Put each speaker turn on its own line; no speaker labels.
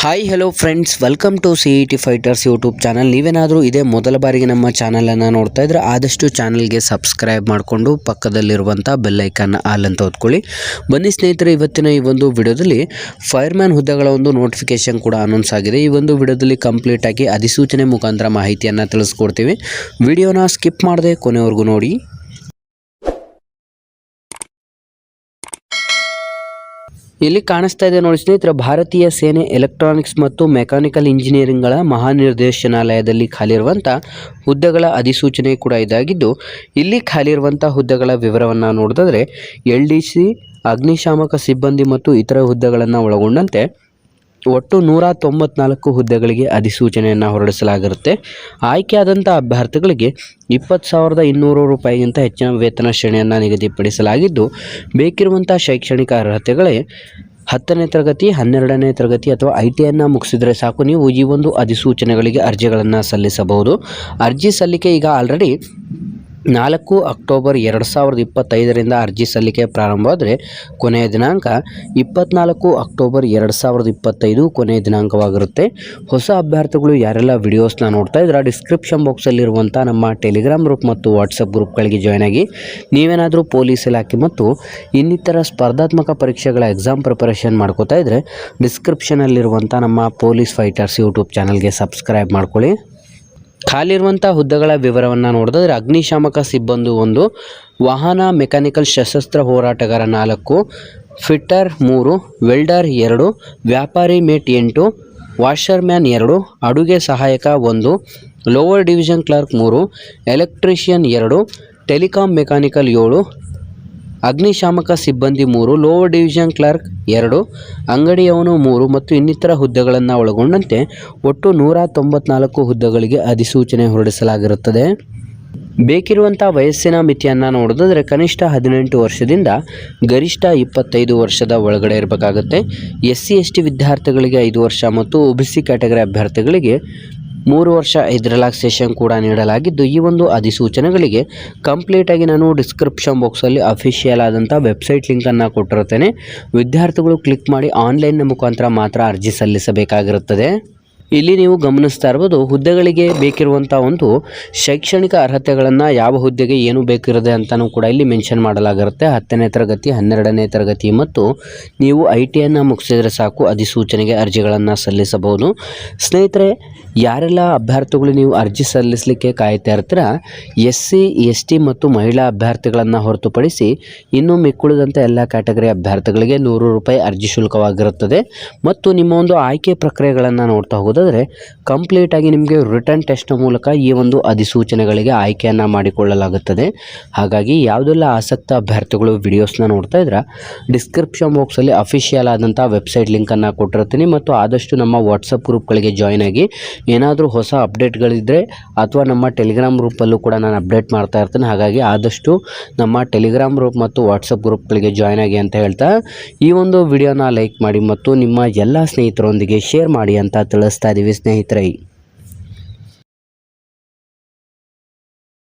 Hi hello friends, welcome to CET fighters YouTube channel. ನೀವೇನಾದರೂ ಇದೇ ಮೊದಲ ಬಾರಿಗೆ ನಮ್ಮ ಚಾನಲನ್ನು ನೋಡ್ತಾ ಇದ್ರೆ ಆದಷ್ಟು ಚಾನಲ್ಗೆ ಸಬ್ಸ್ಕ್ರೈಬ್ ಮಾಡಿಕೊಂಡು ಪಕ್ಕದಲ್ಲಿರುವಂಥ ಬೆಲ್ಲೈಕನ್ನ ಆಲ್ ಅಂತ ಹೊತ್ಕೊಳ್ಳಿ. ಬನ್ನಿ ಸ್ನೇಹಿತರೆ, ಇವತ್ತಿನ ಈ ಒಂದು ವಿಡಿಯೋದಲ್ಲಿ ಫೈರ್ಮ್ಯಾನ್ ಹುದ್ದೆಗಳ ಒಂದು ನೋಟಿಫಿಕೇಶನ್ ಕೂಡ ಅನೌನ್ಸ್ ಆಗಿದೆ. ಈ ಒಂದು ವಿಡಿಯೋದಲ್ಲಿ ಕಂಪ್ಲೀಟ್ ಆಗಿ ಅಧಿಸೂಚನೆ ಮುಖಾಂತರ ಮಾಹಿತಿಯನ್ನು ತಿಳಿಸ್ಕೊಡ್ತೀವಿ. ವಿಡಿಯೋನ ಸ್ಕಿಪ್ ಮಾಡದೆ ಕೊನೆವರೆಗೂ ನೋಡಿ. ಇಲ್ಲಿ ಕಾಣಿಸ್ತಾ ಇದೆ ನೋಡಿ ಸ್ನೇಹಿತರೆ, ಭಾರತೀಯ ಸೇನೆ ಎಲೆಕ್ಟ್ರಾನಿಕ್ಸ್ ಮತ್ತು ಮೆಕ್ಯಾನಿಕಲ್ ಇಂಜಿನಿಯರಿಂಗ್ಗಳ ಮಹಾನಿರ್ದೇಶನಾಲಯದಲ್ಲಿ ಖಾಲಿರುವಂಥ ಹುದ್ದೆಗಳ ಅಧಿಸೂಚನೆ ಕೂಡ ಇದಾಗಿದ್ದು, ಇಲ್ಲಿ ಖಾಲಿರುವಂಥ ಹುದ್ದೆಗಳ ವಿವರವನ್ನು ನೋಡಿದ್ರೆ LDC, ಅಗ್ನಿಶಾಮಕ ಸಿಬ್ಬಂದಿ ಮತ್ತು ಇತರ ಹುದ್ದೆಗಳನ್ನು ಒಳಗೊಂಡಂತೆ ಒಟ್ಟು 194 ಹುದ್ದೆಗಳಿಗೆ ಅಧಿಸೂಚನೆಯನ್ನು ಹೊರಡಿಸಲಾಗಿರುತ್ತೆ. ಆಯ್ಕೆಯಾದಂಥ ಅಭ್ಯರ್ಥಿಗಳಿಗೆ 20,200 ರೂಪಾಯಿಗಿಂತ ಹೆಚ್ಚಿನ ವೇತನ ಶ್ರೇಣಿಯನ್ನು ನಿಗದಿಪಡಿಸಲಾಗಿದ್ದು, ಬೇಕಿರುವಂಥ ಶೈಕ್ಷಣಿಕ ಅರ್ಹತೆಗಳೇ 10ನೇ ತರಗತಿ, 12ನೇ ತರಗತಿ ಅಥವಾ ITIಯನ್ನು ಮುಗಿಸಿದರೆ ಸಾಕು. ನೀವು ಈ ಒಂದು ಅಧಿಸೂಚನೆಗಳಿಗೆ ಅರ್ಜಿಗಳನ್ನು ಸಲ್ಲಿಸಬಹುದು. ಅರ್ಜಿ ಸಲ್ಲಿಕೆ ಈಗ ಆಲ್ರೆಡಿ 4 ಅಕ್ಟೋಬರ್ 2025ರಿಂದ ಅರ್ಜಿ ಸಲ್ಲಿಕೆ ಪ್ರಾರಂಭವಾದರೆ ಕೊನೆಯ ದಿನಾಂಕ 24 ಅಕ್ಟೋಬರ್ 2025 ಕೊನೆಯ ದಿನಾಂಕವಾಗಿರುತ್ತೆ. ಹೊಸ ಅಭ್ಯರ್ಥಿಗಳು ಯಾರೆಲ್ಲ ವಿಡಿಯೋಸ್ನ ನೋಡ್ತಾ ಇದ್ರೆ ಡಿಸ್ಕ್ರಿಪ್ಷನ್ ಬಾಕ್ಸಲ್ಲಿರುವಂಥ ನಮ್ಮ ಟೆಲಿಗ್ರಾಮ್ ಗ್ರೂಪ್ ಮತ್ತು ವಾಟ್ಸಪ್ ಗ್ರೂಪ್ಗಳಿಗೆ ಜಾಯ್ನ್ ಆಗಿ. ನೀವೇನಾದರೂ ಪೊಲೀಸ್ ಇಲಾಖೆ ಮತ್ತು ಇನ್ನಿತರ ಸ್ಪರ್ಧಾತ್ಮಕ ಪರೀಕ್ಷೆಗಳ ಎಕ್ಸಾಮ್ ಪ್ರಿಪರೇಷನ್ ಮಾಡ್ಕೋತಾ ಇದ್ದರೆ ಡಿಸ್ಕ್ರಿಪ್ಷನಲ್ಲಿರುವಂಥ ನಮ್ಮ ಪೊಲೀಸ್ ಫೈಟರ್ಸ್ ಯೂಟ್ಯೂಬ್ ಚಾನಲ್ಗೆ ಸಬ್ಸ್ಕ್ರೈಬ್ ಮಾಡ್ಕೊಳ್ಳಿ. ಖಾಲಿರುವಂಥ ಹುದ್ದೆಗಳ ವಿವರವನ್ನು ನೋಡಿದ್ರೆ ಅಗ್ನಿಶಾಮಕ ಸಿಬ್ಬಂದಿ 1, ವಾಹನ ಮೆಕ್ಯಾನಿಕಲ್ ಸಶಸ್ತ್ರ ಹೋರಾಟಗಾರ 4, ಫಿಟ್ಟರ್ 3, ವೆಲ್ಡರ್ 2, ವ್ಯಾಪಾರಿ ಮೇಟ್ 8, ವಾಷರ್ಮ್ಯಾನ್ 2, ಅಡುಗೆ ಸಹಾಯಕ 1, lower division clerk 3, electrician 2, telecom mechanical 7, ಅಗ್ನಿಶಾಮಕ ಸಿಬ್ಬಂದಿ 3, ಲೋವರ್ ಡಿವಿಷನ್ ಕ್ಲರ್ಕ್ 2, ಅಂಗಡಿಯವನು 3 ಮತ್ತು ಇನ್ನಿತರ ಹುದ್ದೆಗಳನ್ನು ಒಳಗೊಂಡಂತೆ ಒಟ್ಟು 194 ಹುದ್ದೆಗಳಿಗೆ ಅಧಿಸೂಚನೆ ಹೊರಡಿಸಲಾಗಿರುತ್ತದೆ. ಬೇಕಿರುವಂಥ ವಯಸ್ಸಿನ ಮಿತಿಯನ್ನು ನೋಡಿದ್ರೆ ಕನಿಷ್ಠ 18 ವರ್ಷದಿಂದ ಗರಿಷ್ಠ 25 ವರ್ಷದ ಒಳಗಡೆ ಇರಬೇಕಾಗುತ್ತೆ. SC ST ವಿದ್ಯಾರ್ಥಿಗಳಿಗೆ 5 ವರ್ಷ ಮತ್ತು OBC ಕ್ಯಾಟಗರಿ ಅಭ್ಯರ್ಥಿಗಳಿಗೆ 3 ವರ್ಷ ರಿಲ್ಯಾಕ್ಸೇಷನ್ ಕೂಡ ನೀಡಲಾಗಿದ್ದು, ಈ ಒಂದು ಅಧಿಸೂಚನೆಗಳಿಗೆ ಕಂಪ್ಲೀಟಾಗಿ ನಾನು ಡಿಸ್ಕ್ರಿಪ್ಷನ್ ಬಾಕ್ಸಲ್ಲಿ ಅಫಿಷಿಯಲ್ ಆದಂಥ ವೆಬ್ಸೈಟ್ ಲಿಂಕನ್ನು ಕೊಟ್ಟಿರುತ್ತೇನೆ. ವಿದ್ಯಾರ್ಥಿಗಳು ಕ್ಲಿಕ್ ಮಾಡಿ ಆನ್ಲೈನ್ನ ಮುಖಾಂತರ ಮಾತ್ರ ಅರ್ಜಿ ಸಲ್ಲಿಸಬೇಕಾಗಿರುತ್ತದೆ. ಇಲ್ಲಿ ನೀವು ಗಮನಿಸ್ತಾ ಇರ್ಬೋದು, ಹುದ್ದೆಗಳಿಗೆ ಬೇಕಿರುವಂಥ ಒಂದು ಶೈಕ್ಷಣಿಕ ಅರ್ಹತೆಗಳನ್ನು ಯಾವ ಹುದ್ದೆಗೆ ಏನು ಬೇಕಿರುತ್ತೆ ಅಂತಲೂ ಕೂಡ ಇಲ್ಲಿ ಮೆನ್ಷನ್ ಮಾಡಲಾಗಿರುತ್ತೆ. 10ನೇ ತರಗತಿ, 12ನೇ ತರಗತಿ ಮತ್ತು ನೀವು ITIಯನ್ನು ಮುಗಿಸಿದರೆ ಸಾಕು ಅಧಿಸೂಚನೆಗೆ ಅರ್ಜಿಗಳನ್ನು ಸಲ್ಲಿಸಬಹುದು. ಸ್ನೇಹಿತರೆ, ಯಾರೆಲ್ಲ ಅಭ್ಯರ್ಥಿಗಳು ನೀವು ಅರ್ಜಿ ಸಲ್ಲಿಸಲಿಕ್ಕೆ ಕಾಯ್ತಾ ಇರ್ತೀರ, SC ST ಮತ್ತು ಮಹಿಳಾ ಅಭ್ಯರ್ಥಿಗಳನ್ನು ಹೊರತುಪಡಿಸಿ ಇನ್ನು ಮಿಕ್ಕುಳಿದಂಥ ಎಲ್ಲ ಕ್ಯಾಟಗರಿ ಅಭ್ಯರ್ಥಿಗಳಿಗೆ 100 ರೂಪಾಯಿ ಅರ್ಜಿ ಶುಲ್ಕವಾಗಿರುತ್ತದೆ. ಮತ್ತು ನಿಮ್ಮ ಒಂದು ಆಯ್ಕೆ ಪ್ರಕ್ರಿಯೆಗಳನ್ನು ನೋಡ್ತಾ ಹೋಗೋದಾದರೆ ಕಂಪ್ಲೀಟಾಗಿ ನಿಮಗೆ ರಿಟರ್ನ್ ಟೆಸ್ಟ್ ಮೂಲಕ ಈ ಒಂದು ಅಧಿಸೂಚನೆಗಳಿಗೆ ಆಯ್ಕೆಯನ್ನು ಮಾಡಿಕೊಳ್ಳಲಾಗುತ್ತದೆ. ಹಾಗಾಗಿ ಯಾವುದೆಲ್ಲ ಆಸಕ್ತ ಅಭ್ಯರ್ಥಿಗಳು ವಿಡಿಯೋಸ್ನ ನೋಡ್ತಾ ಇದ್ರೆ ಡಿಸ್ಕ್ರಿಪ್ಷನ್ ಬಾಕ್ಸಲ್ಲಿ ಅಫಿಷಿಯಲ್ ಆದಂಥ ವೆಬ್ಸೈಟ್ ಲಿಂಕನ್ನು ಕೊಟ್ಟಿರ್ತೀನಿ. ಮತ್ತು ಆದಷ್ಟು ನಮ್ಮ ವಾಟ್ಸಪ್ ಗ್ರೂಪ್ಗಳಿಗೆ ಜಾಯ್ನ್ ಆಗಿ. ಏನಾದರೂ ಹೊಸ ಅಪ್ಡೇಟ್ಗಳಿದ್ದರೆ ಅಥವಾ ನಮ್ಮ ಟೆಲಿಗ್ರಾಮ್ ಗ್ರೂಪಲ್ಲೂ ಕೂಡ ನಾನು ಅಪ್ಡೇಟ್ ಮಾಡ್ತಾ ಇರ್ತೀನಿ. ಹಾಗಾಗಿ ಆದಷ್ಟು ನಮ್ಮ ಟೆಲಿಗ್ರಾಮ್ ಗ್ರೂಪ್ ಮತ್ತು ವಾಟ್ಸಪ್ ಗ್ರೂಪ್ಗಳಿಗೆ ಜಾಯ್ನ್ ಆಗಿ ಅಂತ ಹೇಳ್ತಾ ಈ ಒಂದು ವಿಡಿಯೋನ ಲೈಕ್ ಮಾಡಿ ಮತ್ತು ನಿಮ್ಮ ಎಲ್ಲ ಸ್ನೇಹಿತರೊಂದಿಗೆ ಶೇರ್ ಮಾಡಿ ಅಂತ ತಿಳಿಸ್ತಾ ಇದ್ದೀವಿ ಸ್ನೇಹಿತರೆ.